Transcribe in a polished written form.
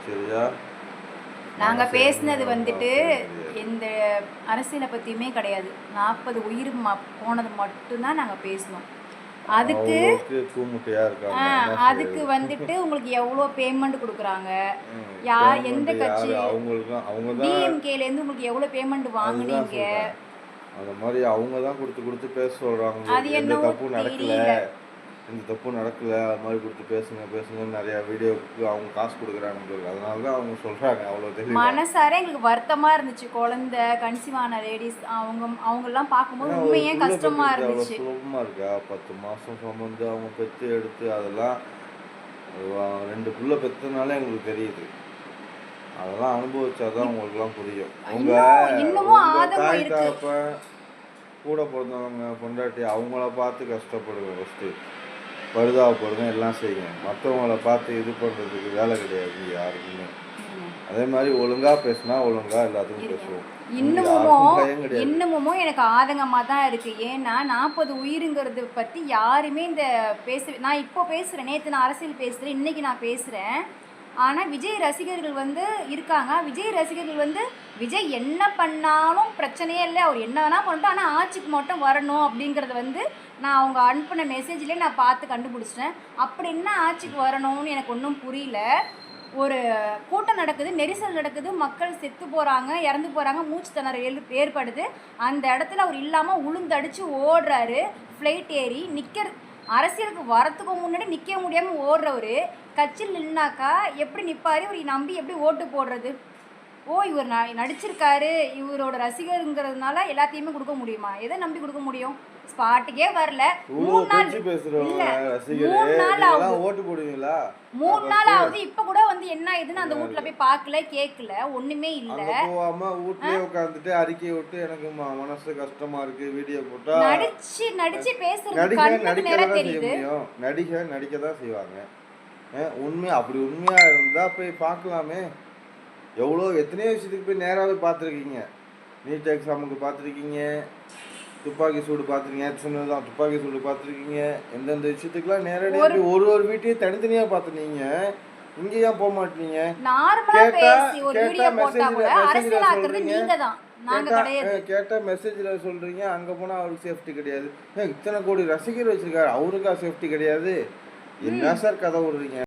சரியா? நாங்க பேசினது வந்துட்டு எந்த அரசியலை பத்தியுமே கிடையாது. 40 உயிர் போனது மட்டும்தான் நாங்க பேசினோம். அதுக்கு அதுக்கு வந்துட்டு உங்களுக்கு எவ்வளோ பேமெண்ட் கொடுக்குறாங்க, யார் எந்த கட்சி, டிஎம்கேலேருந்து உங்களுக்கு எவ்வளோ பேமெண்ட் வாங்குனீங்க, அந்த மாதிரி அவங்க தான் கொடுத்து பேச சொல்கிறாங்க. அது என்ன தப்பு நடக்கல, இந்த தப்பு நடக்கல, அது மாதிரி கொடுத்து பேசுங்கன்னு நிறையா வீடியோவுக்கு அவங்க காசு கொடுக்குறாங்க. அதனால தான் அவங்க சொல்கிறாங்க. அவ்வளோ தெரியும். மனசார எங்களுக்கு வருத்தமாக இருந்துச்சு. குழந்தை கன்சீவான லேடிஸ் அவங்கெல்லாம் பார்க்கும்போது உண்மையே கஷ்டமாக இருந்துச்சு. சுலபமாக இருக்கா? 10 மாதம் சுமந்து அவங்க பெற்று எடுத்து அதெல்லாம் 2 பிள்ளை பெற்றனால எங்களுக்கு தெரியுது. அதெல்லாம் அனுபவிச்சாதான் உங்களுக்குலாம் புரியும். உங்கள் தாய் தாப்பன் கூட பிறந்தவங்க பொண்டாட்டி அவங்கள பார்த்து கஷ்டப்படுங்க, ஃபஸ்ட்டு பரிதாபப்படுங்க, எல்லாம் செய்யுங்க. மற்றவங்கள பார்த்து இது பண்ணுறதுக்கு வேலை கிடையாது யாருக்குமே. அதே மாதிரி ஒழுங்காக பேசினா ஒழுங்காக எல்லாத்துக்கும் பேசுவோம். இன்னமும் எனக்கு ஆதங்கமாக தான் இருக்குது. ஏன்னா 40 உயிருங்கிறது பற்றி யாருமே நான் இப்போ பேசுகிறேன், நேற்று நான் அரசியல் பேசுகிறேன், இன்றைக்கி நான் பேசுகிறேன். ஆனால் விஜய் ரசிகர்கள் இருக்காங்க. விஜய் ரசிகர்கள் விஜய் என்ன பண்ணாலும் பிரச்சனையே இல்லை, அவர் என்ன வேணால் பண்ணட்டும், ஆனால் ஆட்சிக்கு மட்டும் வரணும் அப்படிங்கிறத நான் அவங்க அனுப்பின மெசேஜ்லேயே நான் பார்த்து கண்டுபிடிச்சிட்டேன். அப்படி என்ன ஆட்சிக்கு வரணும்னு எனக்கு ஒன்றும் புரியல. ஒரு கூட்டம் நடக்குது, நெரிசல் நடக்குது, மக்கள் செத்து போகிறாங்க, இறந்து போகிறாங்க, மூச்சு திணறல் ஏற்படுது. அந்த இடத்துல அவர் இல்லாமல் உளுந்தடிச்சு ஓடுறாரு. ஃப்ளைட் ஏறி அரசியலுக்கு வரத்துக்கு முன்னாடி நிற்க முடியாமல் ஓடுறவர் கட்சியில் நின்னாக்கா எப்படி நிற்பார்? இவர் நம்பி எப்படி ஓட்டு போடுறது? இவர் நடிச்சிருக்காரு, இவரோட ரசிகருங்கிறதுனால எல்லாத்தையுமே கொடுக்க முடியுமா? எதை நம்பி கொடுக்க முடியும்? ஸ்பாட்டுக்கே வரல. 3 நாள் ஆகுது. இப்ப கூட என்ன இதுன்னு அந்த வீட்டுல போய் பார்க்கல, கேட்கல, ஒண்ணுமே இல்ல. வீட்லயே உட்கார்ந்துட்டு அறிக்கை விட்டு எனக்கு மனசு கஷ்டமா இருக்கு, வீடியோ போட்டா நடிச்சு பேசுறது கண்ணுக்கு நேரா தெரியுது. நடிக்கதான் செய்வாங்க. அப்படி உண்மையா இருந்தா போய் பார்க்கலாமே. எத்தனையோ விஷயத்துக்கு போய் நேராகவே பார்த்துருக்கீங்க. நீட் எக்ஸாமுக்கு பார்த்துருக்கீங்க, துப்பாக்கி சூடு பார்த்துருக்கீங்க, சொன்னதுதான் துப்பாக்கி சூடு பார்த்துருக்கீங்க. எந்தெந்த விஷயத்துக்குலாம் நேரடியாக ஒரு வீட்டையும் தனித்தனியாக பார்த்துனீங்க. இங்கே ஏன் போக மாட்டீங்க? கேட்டா மெசேஜில் சொல்றீங்க, அங்கே போனால் அவருக்கு சேஃப்டி கிடையாது. இத்தனை கோடி ரசிகர் வச்சிருக்காரு, அவருக்கா சேஃப்டி கிடையாது? என்ன சார் கதை விடுறீங்க?